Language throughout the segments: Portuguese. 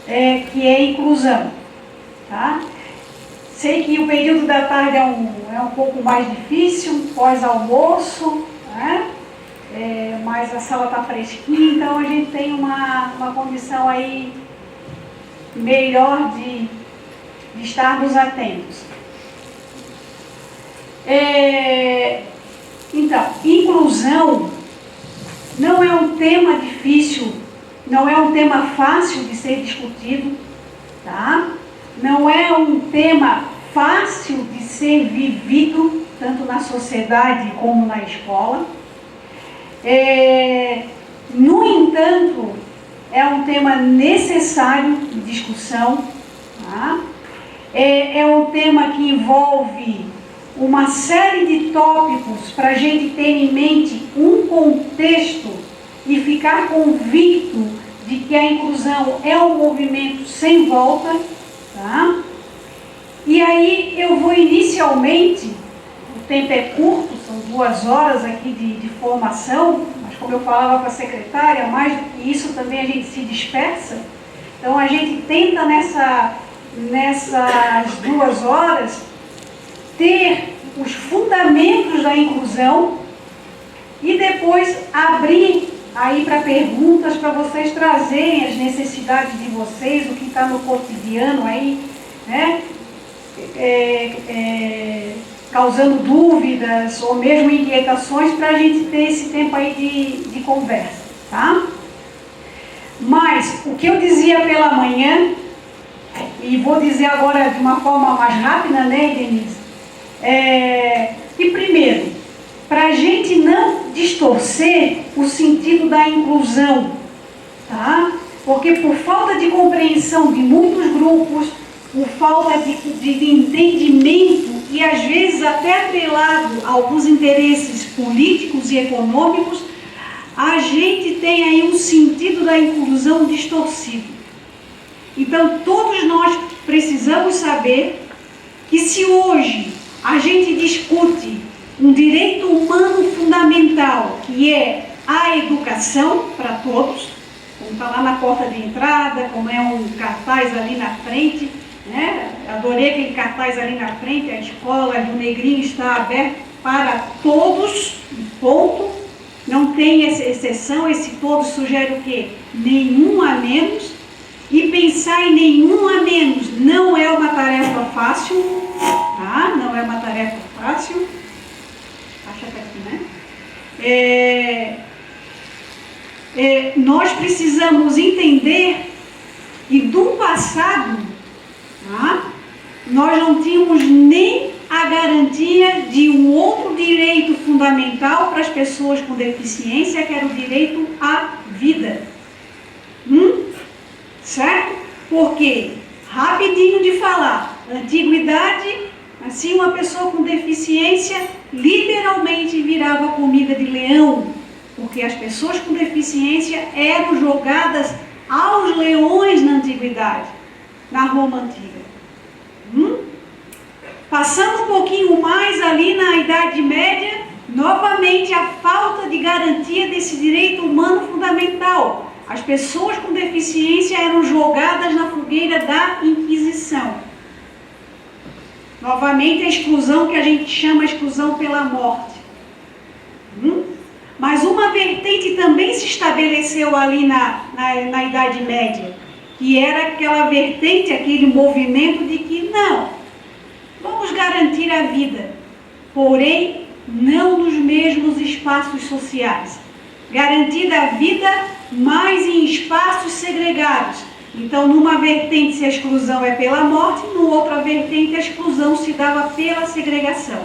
que é inclusão, tá? Sei que o período da tarde é um pouco mais difícil, pós-almoço, né? Mas a sala está fresquinha, então a gente tem uma condição aí melhor de estarmos atentos. Então, inclusão não é um tema difícil, não é um tema fácil de ser discutido, tá? Não é um tema fácil de ser vivido, tanto na sociedade como na escola. No entanto, é um tema necessário de discussão, tá? É um tema que envolve uma série de tópicos para a gente ter em mente um contexto e ficar convicto de que a inclusão é um movimento sem volta, tá? E aí eu vou inicialmente, o tempo é curto, são 2 horas aqui de formação, mas como eu falava com a secretária, mais do que isso também a gente se dispersa. Então a gente tenta nessas 2 horas ter os fundamentos da inclusão e depois abrir aí para perguntas, para vocês trazerem as necessidades de vocês, o que está no cotidiano aí, né? Causando dúvidas ou mesmo inquietações, para a gente ter esse tempo aí de conversa, tá? Mas o que eu dizia pela manhã, e vou dizer agora de uma forma mais rápida, né, Denise? E primeiro, para a gente não distorcer o sentido da inclusão, tá? Porque por falta de compreensão de muitos grupos, por falta de entendimento e às vezes até atrelado a alguns interesses políticos e econômicos, a gente tem aí um sentido da inclusão distorcido. Então todos nós precisamos saber que se hoje a gente discute um direito humano fundamental, que é a educação para todos, como está lá na porta de entrada, como é um cartaz ali na frente, né? Adorei aquele cartaz ali na frente, a escola do Negrinho está aberta para todos, ponto, não tem exceção, esse todos sugere o quê? Nenhum a menos, e pensar em nenhum a menos não é uma tarefa fácil, tá? Não é uma tarefa fácil, acha que aqui, né? Nós precisamos entender que do passado, tá? Nós não tínhamos nem a garantia de um outro direito fundamental para as pessoas com deficiência, que era o direito à vida. Certo? Porque, rapidinho de falar, antiguidade, assim uma pessoa com deficiência literalmente virava comida de leão, porque as pessoas com deficiência eram jogadas aos leões na antiguidade, na Roma antiga. Passando um pouquinho mais ali na Idade Média, novamente a falta de garantia desse direito humano fundamental. As pessoas com deficiência eram jogadas na fogueira da Inquisição. Novamente a exclusão que a gente chama de exclusão pela morte. Mas uma vertente também se estabeleceu ali na Idade Média, que era aquela vertente, aquele movimento de que não, vamos garantir a vida, porém não nos mesmos espaços sociais. Garantir a vida, mas em espaços segregados. Então, numa vertente, se a exclusão é pela morte, numa outra vertente, a exclusão se dava pela segregação.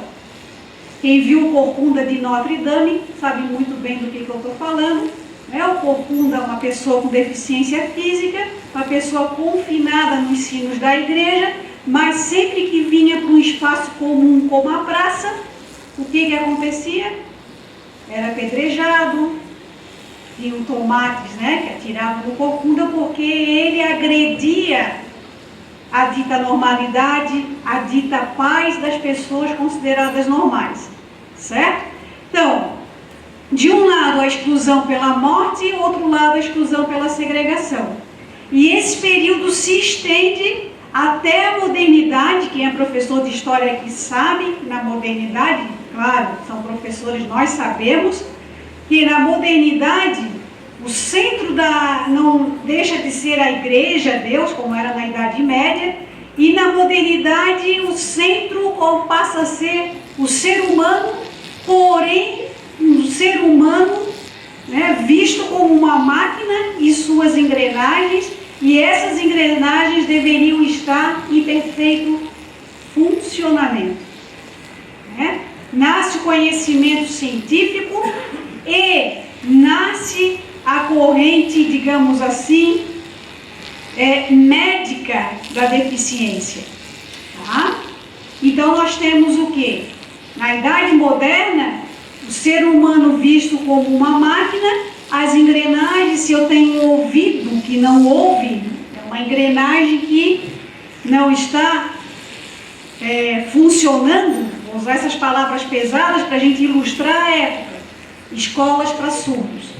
Quem viu o Corcunda de Notre Dame sabe muito bem do que eu estou falando. O Corcunda é uma pessoa com deficiência física, uma pessoa confinada nos sinos da igreja, mas sempre que vinha para um espaço comum como a praça, o que acontecia? Era apedrejado. Tinham tomates, né, que atiravam no Corcunda porque ele agredia a dita normalidade, a dita paz das pessoas consideradas normais, certo? Então, de um lado a exclusão pela morte, outro lado a exclusão pela segregação. E esse período se estende até a modernidade. Quem é professor de história aqui sabe que na modernidade, claro, são professores, nós sabemos, que na modernidade o centro não deixa de ser a igreja, Deus, como era na Idade Média, e na modernidade o centro passa a ser o ser humano, porém um ser humano, né, visto como uma máquina e suas engrenagens, e essas engrenagens deveriam estar em perfeito funcionamento. Né? Nasce o conhecimento científico e nasce a corrente, digamos assim, médica da deficiência. Tá? Então nós temos o quê? Na Idade Moderna, o ser humano visto como uma máquina, as engrenagens, se eu tenho um ouvido que não ouve, é uma engrenagem que não está funcionando, vou usar essas palavras pesadas para a gente ilustrar a época, escolas para surdos.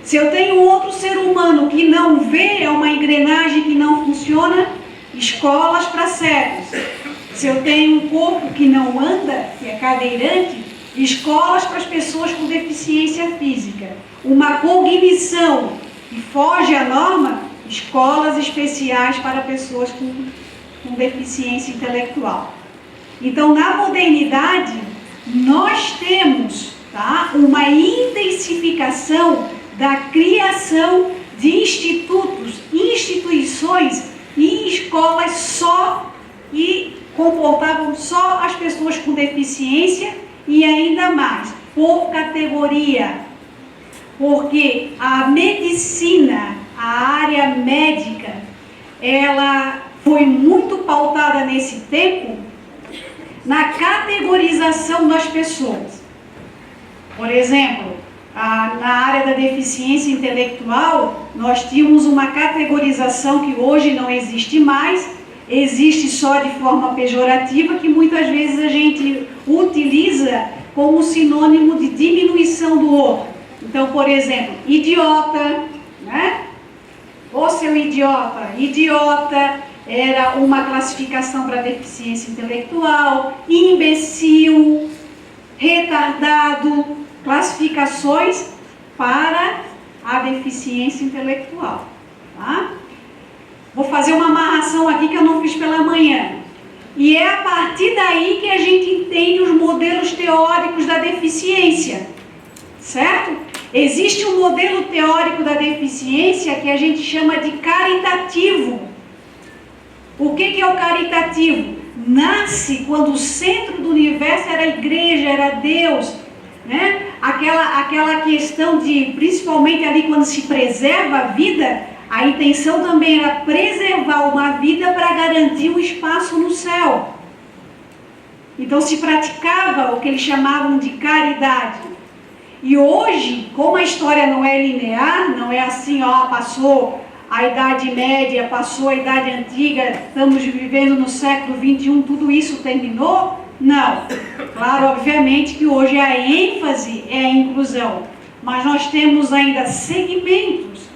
Se eu tenho um outro ser humano que não vê, é uma engrenagem que não funciona, escolas para cegos. Se eu tenho um corpo que não anda, que é cadeirante, escolas para as pessoas com deficiência física. Uma cognição que foge à norma, escolas especiais para pessoas com deficiência intelectual. Então, na modernidade, nós temos, tá, uma intensificação da criação de institutos, instituições e escolas só que comportavam só as pessoas com deficiência e ainda mais, por categoria, porque a medicina, a área médica, ela foi muito pautada nesse tempo na categorização das pessoas. Por exemplo, na área da deficiência intelectual, nós tínhamos uma categorização que hoje não existe mais, existe só de forma pejorativa, que muitas vezes a gente utiliza como sinônimo de diminuição do outro. Então, por exemplo, idiota, né? Ô seu idiota, idiota era uma classificação para deficiência intelectual, imbecil, retardado, classificações para a deficiência intelectual. Tá? Vou fazer uma amarração aqui que eu não fiz pela manhã. E é a partir daí que a gente entende os modelos teóricos da deficiência. Certo? Existe um modelo teórico da deficiência que a gente chama de caritativo. O que é o caritativo? Nasce quando o centro do universo era a igreja, era Deus, né? Aquela questão de, principalmente ali quando se preserva a vida, a intenção também era preservar uma vida para garantir um espaço no céu. Então se praticava o que eles chamavam de caridade. E hoje, como a história não é linear, não é assim, ó, passou a Idade Média, passou a Idade Antiga, estamos vivendo no século XXI, tudo isso terminou? Não. Claro, obviamente que hoje a ênfase é a inclusão, mas nós temos ainda segmentos,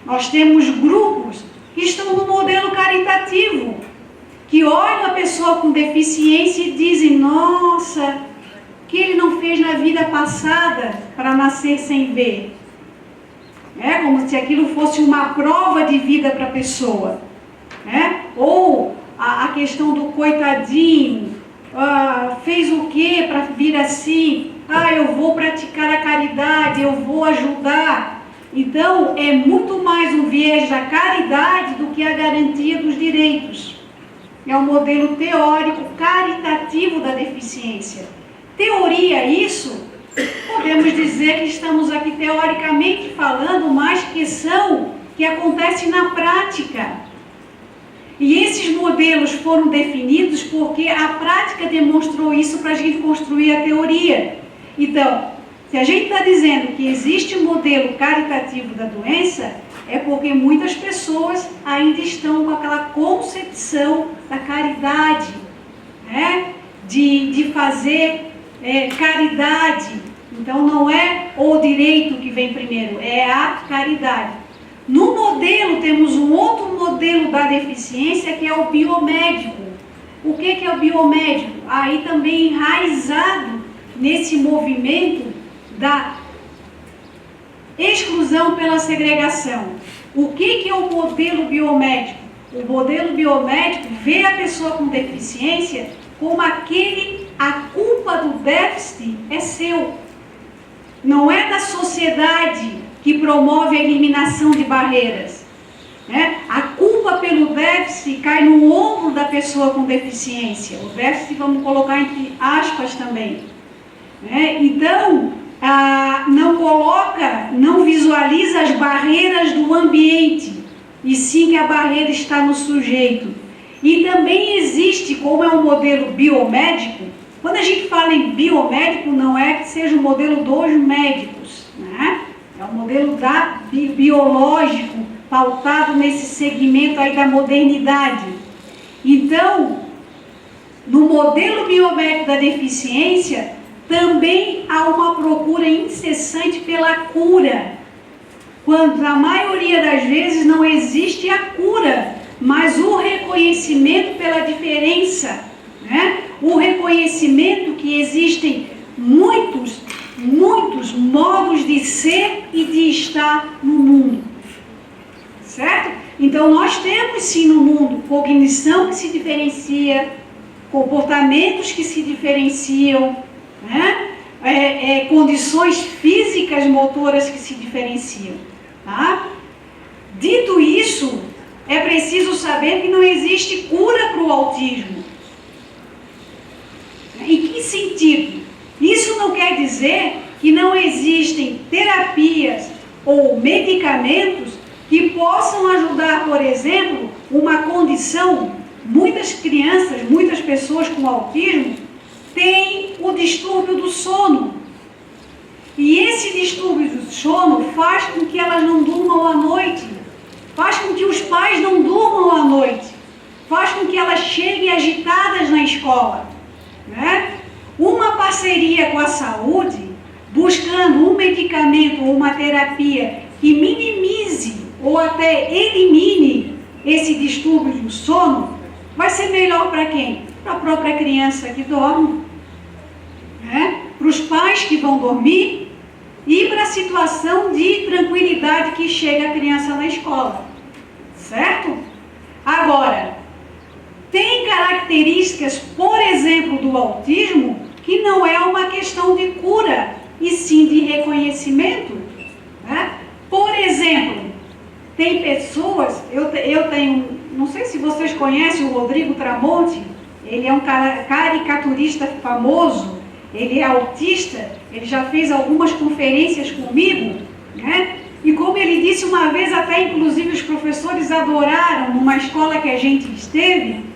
nós temos grupos que estão no modelo caritativo, que olham a pessoa com deficiência e dizem, nossa, o que ele não fez na vida passada para nascer sem ver? É como se aquilo fosse uma prova de vida para a pessoa. Né? Ou a questão do coitadinho, fez o que para vir assim? Eu vou praticar a caridade, eu vou ajudar. Então, é muito mais um viés da caridade do que a garantia dos direitos. É um modelo teórico caritativo da deficiência. Teoria, isso, podemos dizer que estamos aqui teoricamente falando, mas que acontece na prática. E esses modelos foram definidos porque a prática demonstrou isso para a gente construir a teoria. Então, se a gente está dizendo que existe um modelo caritativo da doença, é porque muitas pessoas ainda estão com aquela concepção da caridade, né? de fazer caridade. Então não é o direito que vem primeiro, é a caridade. No modelo, temos um outro modelo da deficiência, que é o biomédico. O que é o biomédico? Aí também enraizado nesse movimento da exclusão pela segregação. O que é o modelo biomédico? O modelo biomédico vê a pessoa com deficiência como a culpa do déficit é seu. Não é da sociedade que promove a eliminação de barreiras. A culpa pelo déficit cai no ombro da pessoa com deficiência. O déficit vamos colocar entre aspas também. Então, não visualiza as barreiras do ambiente, e sim que a barreira está no sujeito. E também existe, como é um modelo biomédico, quando a gente fala em biomédico, não é que seja o modelo dos médicos, é o modelo biológico, pautado nesse segmento aí da modernidade. Então, no modelo biomédico da deficiência, também há uma procura incessante pela cura, quando na maioria das vezes não existe a cura, mas o reconhecimento pela diferença, o reconhecimento que existem muitos modos de ser e de estar no mundo, certo? Então nós temos sim no mundo cognição que se diferencia, comportamentos que se diferenciam, condições físicas motoras que se diferenciam, tá? Dito isso, é preciso saber que não existe cura para o autismo. Em que sentido? Isso não quer dizer que não existem terapias ou medicamentos que possam ajudar, por exemplo, uma condição. Muitas crianças, muitas pessoas com autismo têm o distúrbio do sono. E esse distúrbio do sono faz com que elas não durmam à noite, faz com que os pais não durmam à noite, faz com que elas cheguem agitadas na escola. Uma parceria com a saúde, buscando um medicamento ou uma terapia que minimize ou até elimine esse distúrbio do sono, vai ser melhor para quem? Para a própria criança que dorme, para os pais que vão dormir e para a situação de tranquilidade que chega a criança na escola, certo? Agora, tem características, por exemplo, do autismo, que não é uma questão de cura, e sim de reconhecimento. Por exemplo, tem pessoas, eu tenho, não sei se vocês conhecem o Rodrigo Tramonte, ele é um caricaturista famoso, ele é autista, ele já fez algumas conferências comigo, e como ele disse uma vez, até inclusive os professores adoraram numa escola que a gente esteve,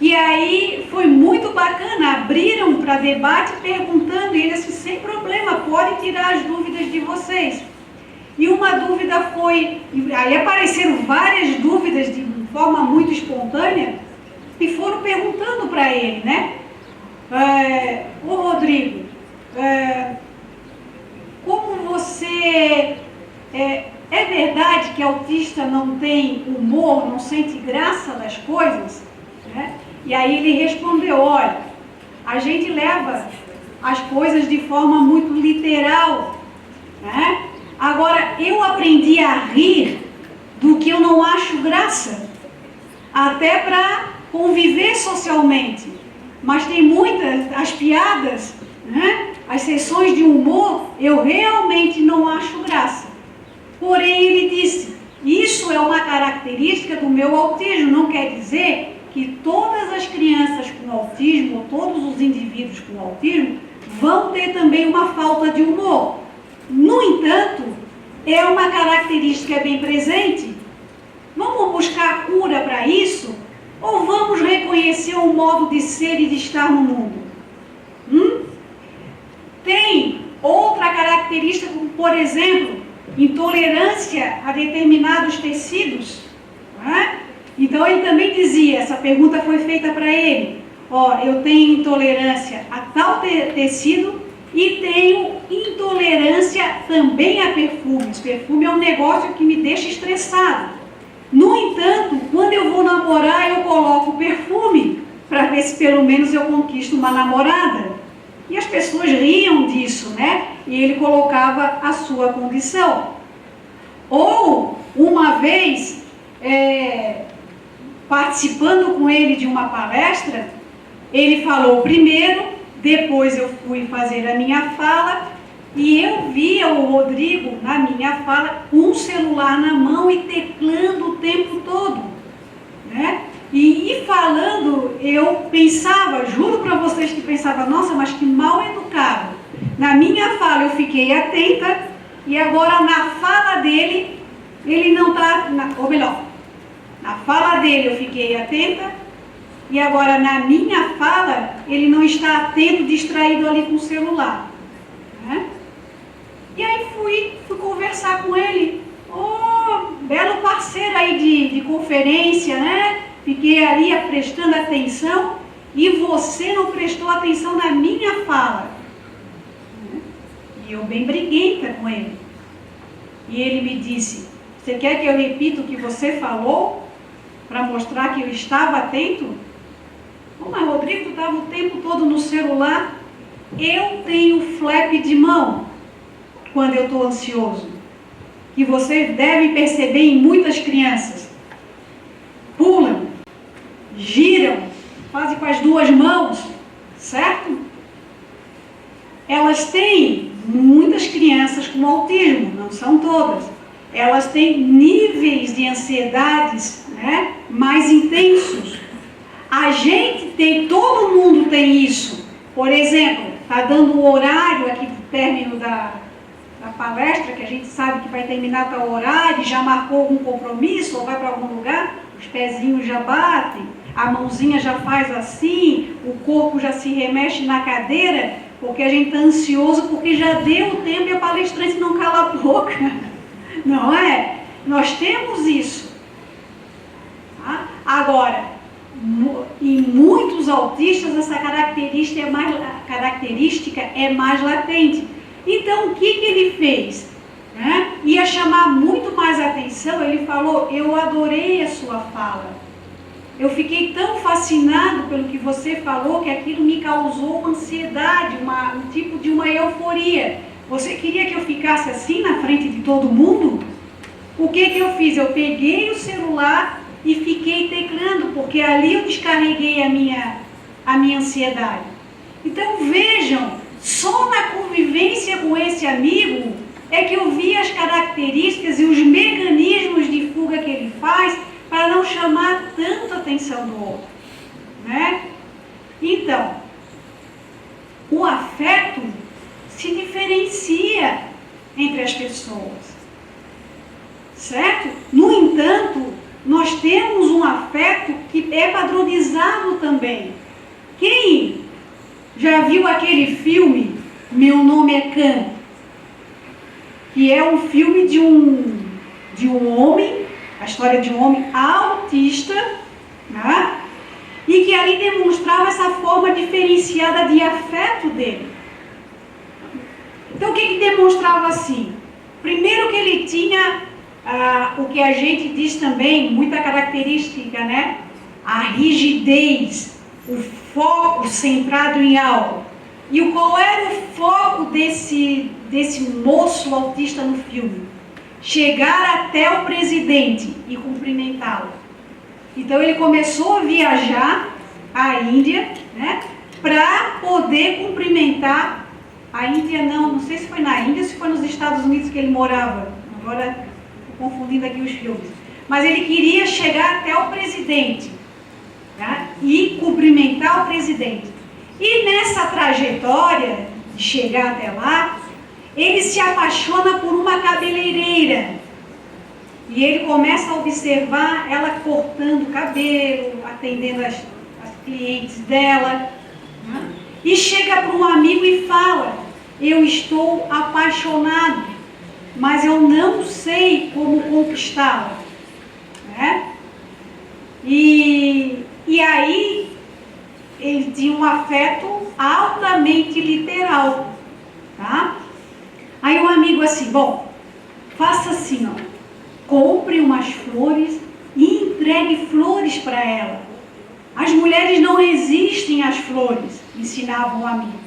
e aí foi muito bacana, abriram para debate perguntando, e ele disse, sem problema, pode tirar as dúvidas de vocês. E uma dúvida foi, aí apareceram várias dúvidas de forma muito espontânea, e foram perguntando para ele, ô Rodrigo, como você, é verdade que autista não tem humor, não sente graça das coisas? E aí ele respondeu, olha, a gente leva as coisas de forma muito literal, Agora, eu aprendi a rir do que eu não acho graça, até para conviver socialmente. Mas tem muitas, as piadas, as sessões de humor, eu realmente não acho graça. Porém, ele disse, isso é uma característica do meu autismo, não quer dizer que todas as crianças com autismo, ou todos os indivíduos com autismo, vão ter também uma falta de humor. No entanto, é uma característica bem presente. Vamos buscar cura para isso? Ou vamos reconhecer um modo de ser e de estar no mundo? Tem outra característica, como, por exemplo, intolerância a determinados tecidos. Então ele também dizia, essa pergunta foi feita para ele, eu tenho intolerância a tal tecido e tenho intolerância também a perfumes. Perfume é um negócio que me deixa estressado. No entanto, quando eu vou namorar, eu coloco perfume para ver se pelo menos eu conquisto uma namorada. E as pessoas riam disso, né? E ele colocava a sua condição. Ou, uma vez, participando com ele de uma palestra, ele falou primeiro, depois eu fui fazer a minha fala, e eu via o Rodrigo, na minha fala, com um celular na mão e teclando o tempo todo, né? E falando, eu pensava, juro para vocês que pensava, nossa, mas que mal educado. Na minha fala eu fiquei atenta, e agora na fala dele, ele não está, ou melhor, na fala dele eu fiquei atenta, e agora na minha fala, ele não está atento, distraído ali com o celular, né? E aí fui conversar com ele. Oh, belo parceiro aí de conferência, né? Fiquei ali prestando atenção e você não prestou atenção na minha fala. E eu bem briguenta com ele. E ele me disse, você quer que eu repita o que você falou? Para mostrar que eu estava atento? Oh, mas Rodrigo, tu estava o tempo todo no celular. Eu tenho flap de mão quando eu estou ansioso. Que vocês devem perceber em muitas crianças. Pulam, giram, fazem com as duas mãos, certo? Elas têm, muitas crianças com autismo, não são todas, elas têm níveis de ansiedades, né, mais intensos. A gente tem, todo mundo tem isso. Por exemplo, está dando o horário aqui do término da palestra, que a gente sabe que vai terminar tal horário, já marcou algum compromisso ou vai para algum lugar, os pezinhos já batem, a mãozinha já faz assim, o corpo já se remexe na cadeira, porque a gente está ansioso, porque já deu o tempo e a palestrante não cala a boca. Não é? Nós temos isso. Tá? Agora, em muitos autistas, essa característica é mais latente. Então, o que ele fez? Né? Ia chamar muito mais atenção, ele falou, eu adorei a sua fala. Eu fiquei tão fascinado pelo que você falou, que aquilo me causou uma ansiedade, um tipo de uma euforia. Você queria que eu ficasse assim na frente de todo mundo? O que eu fiz? Eu peguei o celular e fiquei teclando, porque ali eu descarreguei a minha ansiedade. Então, vejam, só na convivência com esse amigo é que eu vi as características e os mecanismos de fuga que ele faz para não chamar tanto a atenção do outro, né? Então, o afeto se diferencia entre as pessoas, certo? No entanto, nós temos um afeto que é padronizado também. Quem já viu aquele filme Meu Nome é Khan? Que é um filme de um homem, a história de um homem autista, né? E que ali demonstrava essa forma diferenciada de afeto dele. Então, o que demonstrava assim? Primeiro que ele tinha o que a gente diz também, muita característica, né? A rigidez, o foco centrado em algo. E qual era o foco desse moço autista no filme? Chegar até o presidente e cumprimentá-lo. Então ele começou a viajar à Índia, né, para poder cumprimentar a Índia, não sei se foi na Índia ou se foi nos Estados Unidos que ele morava. Agora estou confundindo aqui os filmes. Mas ele queria chegar até o presidente, né, e cumprimentar o presidente. E nessa trajetória de chegar até lá, ele se apaixona por uma cabeleireira. E ele começa a observar ela cortando o cabelo, atendendo as clientes dela. Né? E chega para um amigo e fala, eu estou apaixonado, mas eu não sei como conquistá-la. Né? E aí ele tinha um afeto altamente literal. tá? Aí o amigo assim, bom, faça assim, ó, compre umas flores e entregue flores para ela. As mulheres não resistem às flores, ensinava o amigo.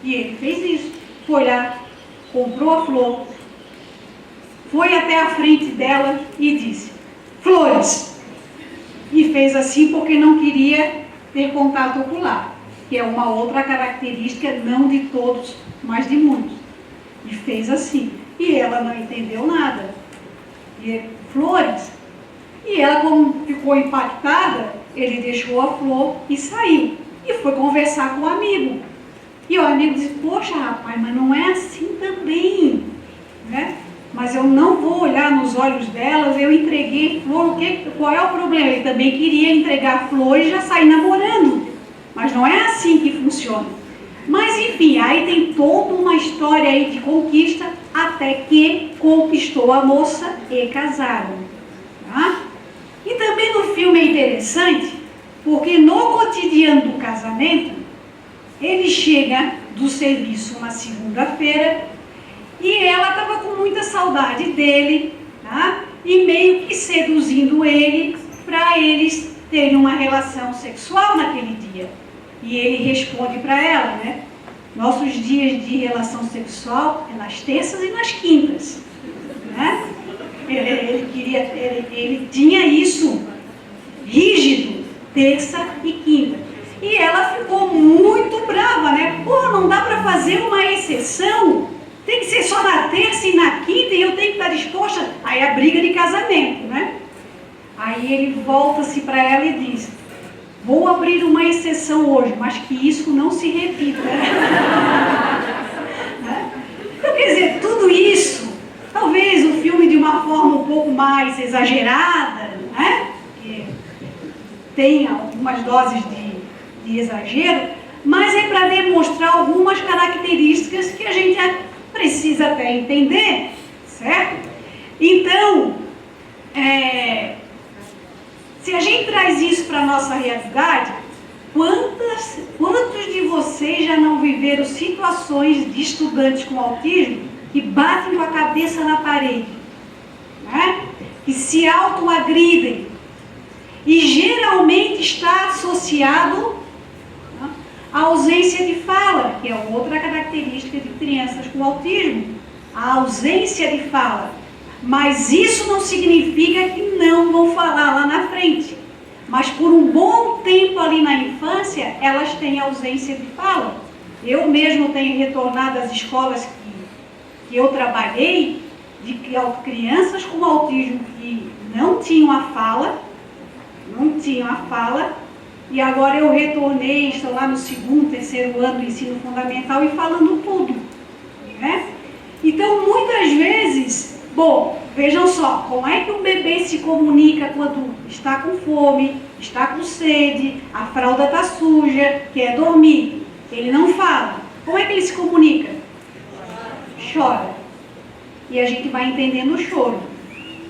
E ele fez isso, foi lá, comprou a flor, foi até a frente dela e disse, flores! E fez assim porque não queria ter contato ocular, que é uma outra característica, não de todos, mas de muitos. E fez assim. E ela não entendeu nada. E flores. E ela, como ficou impactada, ele deixou a flor e saiu. E foi conversar com o amigo. E o amigo disse, poxa rapaz, mas não é assim também, né? Mas eu não vou olhar nos olhos delas, eu entreguei flor, qual é o problema? Ele também queria entregar flor e já sair namorando. Mas não é assim que funciona. Mas enfim, aí tem toda uma história aí de conquista, até que conquistou a moça e casaram. Tá? E também no filme é interessante, porque no cotidiano do casamento, ele chega do serviço uma segunda-feira e ela estava com muita saudade dele, tá? E meio que seduzindo ele para eles terem uma relação sexual naquele dia. E ele responde para ela, né? Nossos dias de relação sexual é nas terças e nas quintas, né? Ele tinha isso rígido, terça e quinta. E ela ficou muito brava, né? Pô, não dá para fazer uma exceção? Tem que ser só na terça e na quinta e eu tenho que estar disposta. Aí a briga de casamento, né? Aí ele volta-se para ela e diz, vou abrir uma exceção hoje, mas que isso não se repita. Então, quer dizer, tudo isso, talvez o filme de uma forma um pouco mais exagerada, né? Que tem algumas doses de exagero, mas é para demonstrar algumas características que a gente precisa até entender, certo? Então, se a gente traz isso para a nossa realidade, quantos de vocês já não viveram situações de estudantes com autismo que batem com a cabeça na parede, né? Que se autoagridem, e geralmente está associado à ausência de fala, que é outra característica de crianças com autismo, a ausência de fala. Mas isso não significa que não vão falar lá na frente. Mas por um bom tempo ali na infância, elas têm ausência de fala. Eu mesmo tenho retornado às escolas que eu trabalhei, de crianças com autismo que não tinham a fala, e agora eu retornei, estou lá no 2º, 3º ano do ensino fundamental e falando tudo, né? Então, muitas vezes, bom, vejam só, como é que um bebê se comunica quando está com fome, está com sede, a fralda está suja, quer dormir? Ele não fala. Como é que ele se comunica? Chora. E a gente vai entendendo o choro.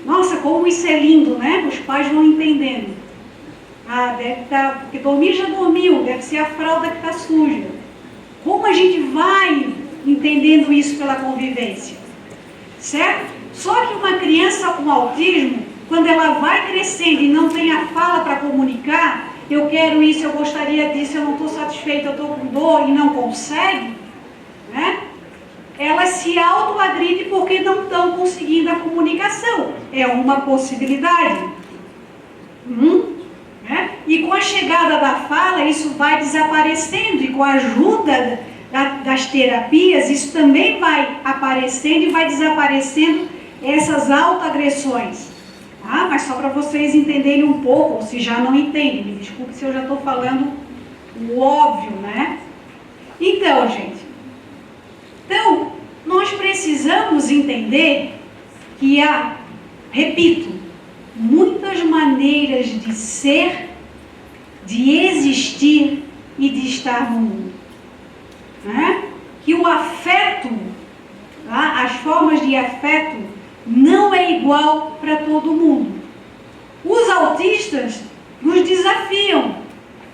Nossa, como isso é lindo, né? Os pais vão entendendo. Ah, deve estar, porque dormir já dormiu, deve ser a fralda que está suja. Como a gente vai entendendo isso pela convivência? Certo? Só que uma criança com autismo, quando ela vai crescendo e não tem a fala para comunicar, eu quero isso, eu gostaria disso, eu não estou satisfeita, eu estou com dor e não consegue, né? Ela se autoagride porque não estão conseguindo a comunicação. É uma possibilidade. Né? E com a chegada da fala, isso vai desaparecendo. E com a ajuda das terapias, isso também vai aparecendo e vai desaparecendo essas autoagressões. Tá? Mas só para vocês entenderem um pouco, ou se já não entendem, me desculpe se eu já estou falando o óbvio, né? Então, gente, nós precisamos entender que há, repito, muitas maneiras de ser, de existir e de estar no mundo. Né? Que o afeto, tá? As formas de afeto não é igual para todo mundo. Os autistas nos desafiam,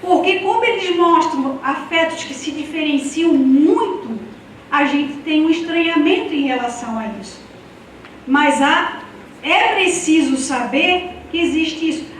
porque como eles mostram afetos que se diferenciam muito, a gente tem um estranhamento em relação a isso. Mas é preciso saber que existe isso.